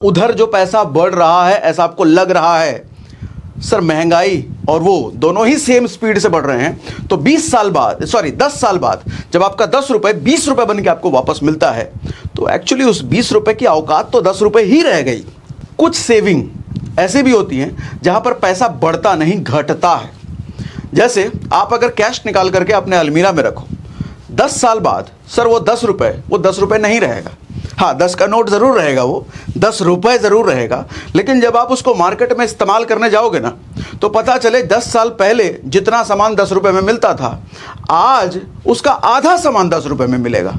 उधर जो पैसा बढ़ रहा है ऐसा आपको लग रहा है, सर महंगाई और वो दोनों ही सेम स्पीड से बढ़ रहे हैं, तो 10 साल बाद जब आपका 10 रुपए 20 रुपए बन के आपको वापस मिलता है, तो एक्चुअली उस 20 रुपए की औकात तो 10 रुपए ही रह गई। कुछ सेविंग ऐसी भी होती हैं जहां पर पैसा बढ़ता नहीं घटता है। जैसे आप अगर कैश निकाल करके अपने अलमीरा में रखो, 10 साल बाद सर वो 10 रुपए नहीं रहेगा। हाँ, 10 का नोट ज़रूर रहेगा, वो 10 रुपए ज़रूर रहेगा, लेकिन जब आप उसको मार्केट में इस्तेमाल करने जाओगे ना, तो पता चले 10 साल पहले जितना सामान 10 रुपए में मिलता था, आज उसका आधा सामान 10 रुपए में मिलेगा।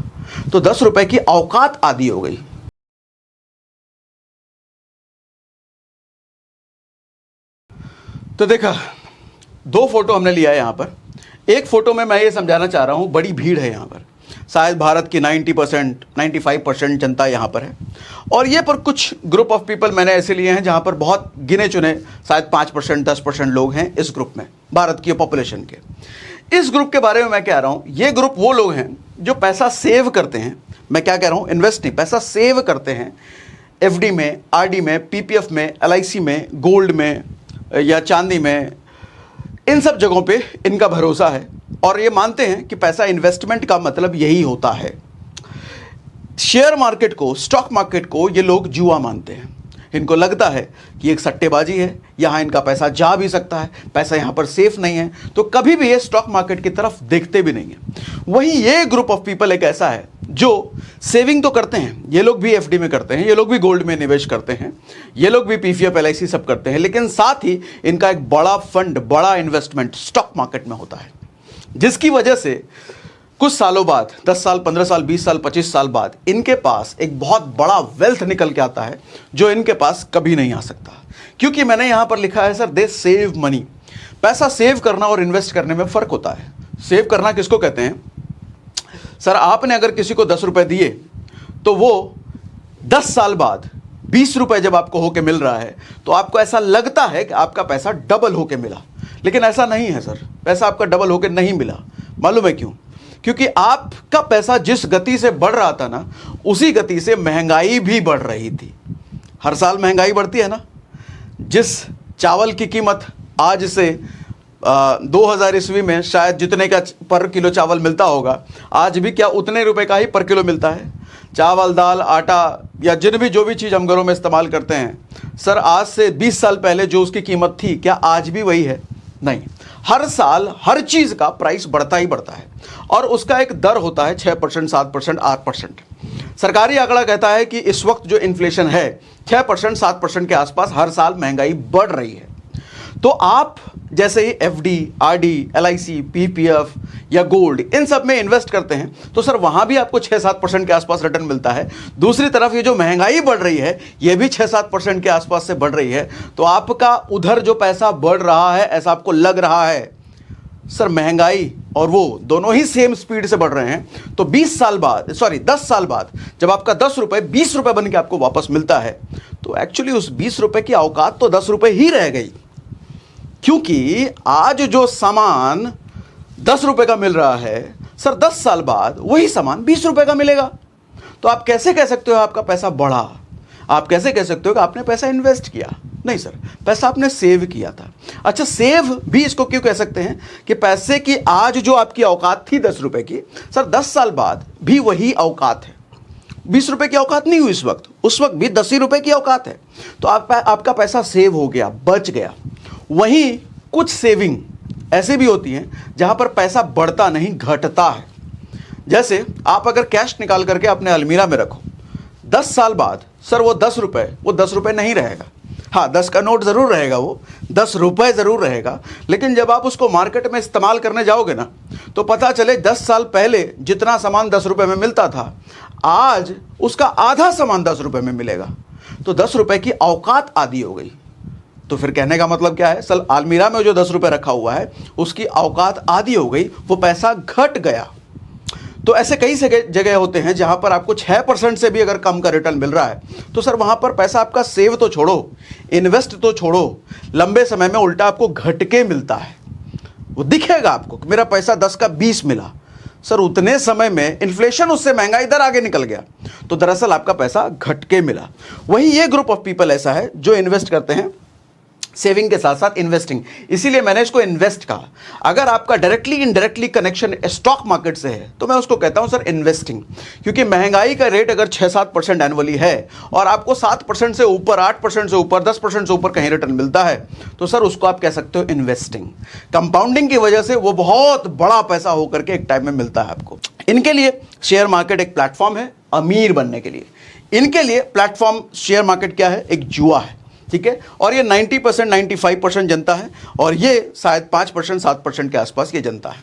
तो 10 रुपए की औकात आधी हो गई। तो देखा, 2 फोटो हमने लिया है यहां पर। एक फोटो में मैं ये समझाना चाह रहा हूं, बड़ी भीड़ है यहां पर, शायद भारत की 90% 95% जनता यहाँ पर है, और ये पर कुछ ग्रुप ऑफ पीपल मैंने ऐसे लिए हैं जहाँ पर बहुत गिने चुने शायद 5% 10% लोग हैं इस ग्रुप में, भारत की पॉपुलेशन के। इस ग्रुप के बारे में मैं कह रहा हूँ, ये ग्रुप वो लोग हैं जो पैसा सेव करते हैं। मैं क्या कह रहा हूँ, इन्वेस्ट नहीं, पैसा सेव करते हैं FD में, RD में, PPF में, LIC में, गोल्ड में या चांदी में, इन सब जगहों पे इनका भरोसा है और ये मानते हैं कि पैसा इन्वेस्टमेंट का मतलब यही होता है। शेयर मार्केट को, स्टॉक मार्केट को ये लोग जुआ मानते हैं। इनको लगता है कि एक सट्टेबाजी है, यहाँ इनका पैसा जा भी सकता है, पैसा यहाँ पर सेफ नहीं है, तो कभी भी ये स्टॉक मार्केट की तरफ देखते भी नहीं है। वहीं ये ग्रुप ऑफ पीपल एक ऐसा है जो सेविंग तो करते हैं, ये लोग भी FD में करते हैं, ये लोग भी गोल्ड में निवेश करते हैं, ये लोग भी PPF LIC सब करते हैं, लेकिन साथ ही इनका एक बड़ा फंड, बड़ा इन्वेस्टमेंट स्टॉक मार्केट में होता है, जिसकी वजह से कुछ सालों बाद, 10 साल 15 साल 20 साल 25 साल बाद इनके पास एक बहुत बड़ा वेल्थ निकल के आता है जो इनके पास कभी नहीं आ सकता। क्योंकि मैंने यहां पर लिखा है, सर दे सेव मनी। पैसा सेव करना और इन्वेस्ट करने में फर्क होता है। सेव करना किसको कहते हैं? सर आपने अगर किसी को 10 रुपए दिए तो वो 10 साल बाद 20 रुपए जब आपको होके मिल रहा है तो आपको ऐसा लगता है कि आपका पैसा डबल होके मिला, लेकिन ऐसा नहीं है सर, पैसा आपका डबल होके नहीं मिला। मालूम है क्यों? क्योंकि आपका पैसा जिस गति से बढ़ रहा था ना, उसी गति से महंगाई भी बढ़ रही थी। हर साल महंगाई बढ़ती है ना। जिस चावल की कीमत आज से 2000 ईस्वी में शायद जितने का पर किलो चावल मिलता होगा, आज भी क्या उतने रुपए का ही पर किलो मिलता है। चावल, दाल, आटा या जो भी चीज़ हम घरों में इस्तेमाल करते हैं, सर आज से 20 साल पहले जो उसकी कीमत थी, क्या आज भी वही है? नहीं। हर साल हर चीज़ का प्राइस बढ़ता ही बढ़ता है और उसका एक दर होता है 6%, 7%, 8%। सरकारी आंकड़ा कहता है कि इस वक्त जो इन्फ्लेशन है 6%, 7% के आसपास हर साल महंगाई बढ़ रही है। तो आप जैसे ही FD, RD, LIC, PPF या गोल्ड, इन सब में इन्वेस्ट करते हैं तो सर वहाँ भी आपको 6-7% के आसपास रिटर्न मिलता है। दूसरी तरफ ये जो महंगाई बढ़ रही है, ये भी 6-7% के आसपास से बढ़ रही है। तो आपका उधर जो पैसा बढ़ रहा है ऐसा आपको लग रहा है, सर महंगाई और वो दोनों ही सेम स्पीड से बढ़ रहे हैं। तो 10 साल बाद जब आपका 10 रुपए 20 रुपए बन के आपको वापस मिलता है, तो एक्चुअली उस 20 रुपए की औकात तो 10 रुपए ही रह गई। क्योंकि आज जो सामान 10 रुपए का मिल रहा है, सर 10 साल बाद वही सामान 20 रुपए का मिलेगा। तो आप कैसे कह सकते हो आपका पैसा बढ़ा? आप कैसे कह सकते हो कि आपने पैसा इन्वेस्ट किया? नहीं सर, पैसा आपने सेव किया था। अच्छा, सेव भी इसको क्यों कह सकते हैं कि पैसे की आज जो आपकी औकात थी 10 रुपए की, सर 10 साल बाद भी वही औकात है। 20 रुपए की औकात नहीं हुई उस वक्त भी 10 ही रुपए की औकात है। तो आपका पैसा सेव हो गया, बच गया। वहीं कुछ सेविंग ऐसे भी होती हैं जहां पर पैसा बढ़ता नहीं घटता है। जैसे आप अगर कैश निकाल करके अपने अलमीरा में रखो, 10 साल बाद सर वो 10 रुपए नहीं रहेगा। हाँ, 10 का नोट ज़रूर रहेगा, वो 10 रुपए ज़रूर रहेगा, लेकिन जब आप उसको मार्केट में इस्तेमाल करने जाओगे ना, तो पता चले 10 साल पहले जितना सामान 10 रुपए में मिलता था, आज उसका आधा सामान 10 रुपए में मिलेगा। तो 10 रुपए की औकात आधी हो गई। तो फिर कहने का मतलब क्या है? सर अलमीरा में जो 10 रुपए रखा हुआ है उसकी औकात आधी हो गई, वो पैसा घट गया। तो ऐसे कई जगह होते हैं जहां पर आपको 6% से भी अगर कम का रिटर्न मिल रहा है, तो सर वहां पर पैसा आपका सेव तो छोड़ो, इन्वेस्ट तो छोड़ो, लंबे समय में उल्टा आपको घट के मिलता है। वो दिखेगा आपको कि मेरा पैसा 10 का 20 मिला, सर उतने समय में इन्फ्लेशन उससे महंगा इधर आगे निकल गया, तो दरअसल आपका पैसा घट के मिला। वही ये ग्रुप ऑफ पीपल ऐसा है जो इन्वेस्ट करते हैं सेविंग के साथ साथ इन्वेस्टिंग, इसीलिए मैंने इसको इन्वेस्ट कहा। अगर आपका directly indirectly connection stock market से है तो मैं उसको कहता हूं सर इन्वेस्टिंग, क्योंकि महंगाई का रेट अगर 6-7% एनुअली है और आपको 7% से ऊपर, 8% से ऊपर, 10% से ऊपर कहीं रिटर्न मिलता है तो सर उसको आप कह सकते हो इन्वेस्टिंग। कंपाउंडिंग की वजह से वो बहुत बड़ा पैसा होकर के एक टाइम में मिलता है आपको। इनके लिए शेयर मार्केट एक प्लेटफॉर्म है अमीर बनने के लिए। इनके लिए प्लेटफॉर्म शेयर मार्केट क्या है, एक जुआ है, ठीक है। और ये 90% 95% जनता है और ये शायद 5% 7% के आसपास ये जनता है।